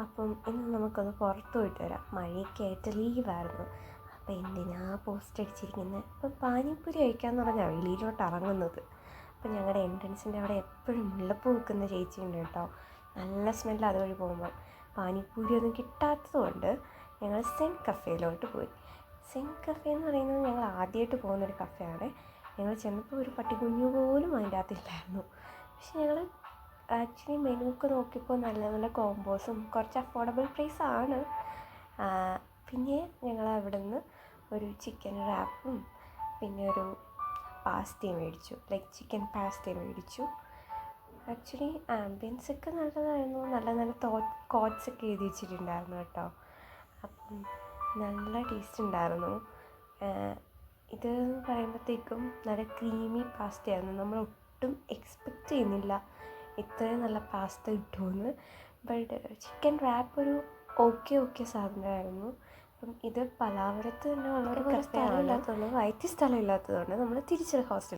അപ്പം ഇന്ന് നമുക്കൊന്ന് പുറത്ത് പോയിട്ട് വരാം. മഴയൊക്കെ ആയിട്ട് ലീവായിരുന്നു. അപ്പോൾ എന്തിനാ പോസ്റ്റ് അടിച്ചിരിക്കുന്നത്? ഇപ്പം പാനിപ്പൂരി കഴിക്കാമെന്ന് പറഞ്ഞാൽ വെളിയിലോട്ട് ഇറങ്ങുന്നത്. അപ്പം ഞങ്ങളുടെ എൻട്രൻസിൻ്റെ അവിടെ എപ്പോഴും മുല്ലപ്പൂ വെക്കുന്ന ചേച്ചിയുണ്ട് കേട്ടോ. നല്ല സ്മെല്ല് അതുവഴി പോകുമ്പോൾ. പാനിപ്പൂരി ഒന്നും കിട്ടാത്തത് കൊണ്ട് ഞങ്ങൾ സെൻ കഫേയിലോട്ട് പോയി. സെൻ കഫേ എന്ന് പറയുന്നത് ഞങ്ങൾ ആദ്യമായിട്ട് പോകുന്നൊരു കഫേയാണ്. ഞങ്ങൾ ചെന്നപ്പോൾ ഒരു പട്ടിക്കുഞ്ഞു പോലും അതിൻ്റെ അകത്തില്ലായിരുന്നു. പക്ഷെ ഞങ്ങൾ ആക്ച്വലി മെനു ഒക്കെ നോക്കിയപ്പോൾ നല്ല നല്ല കോമ്പോസും കുറച്ച് അഫോർഡബിൾ പ്രൈസാണ്. പിന്നെ ഞങ്ങൾ അവിടെ നിന്ന് ഒരു ചിക്കൻ റാപ്പും പിന്നെ ഒരു പാസ്തയും മേടിച്ചു. ലൈക്ക് ചിക്കൻ പാസ്തയും മേടിച്ചു. ആക്ച്വലി ആംബിയൻസ് ഒക്കെ നല്ലതായിരുന്നു. നല്ല നല്ല കോട്ട്സൊക്കെ എഴുതി വെച്ചിട്ടുണ്ടായിരുന്നു കേട്ടോ. അപ്പം നല്ല ടേസ്റ്റ് ഉണ്ടായിരുന്നു. ഇത് പറയുമ്പോഴത്തേക്കും നല്ല ക്രീമി പാസ്തയായിരുന്നു. നമ്മൾ ഒട്ടും എക്സ്പെക്റ്റ് ചെയ്യുന്നില്ല ഇത്രയും നല്ല പാസ്ത കിട്ടുമെന്ന്. ബട്ട് ചിക്കൻ റാപ്പ് ഒരു ഓക്കെ സാധനമായിരുന്നു. അപ്പം ഇത് പലാവരത്ത് തന്നെ ഉള്ളൊരു സ്ഥലമില്ലാത്തതുകൊണ്ട് വയറ്റി സ്ഥലമില്ലാത്തതുകൊണ്ട് നമ്മൾ തിരിച്ച് ഹോസ്റ്റൽ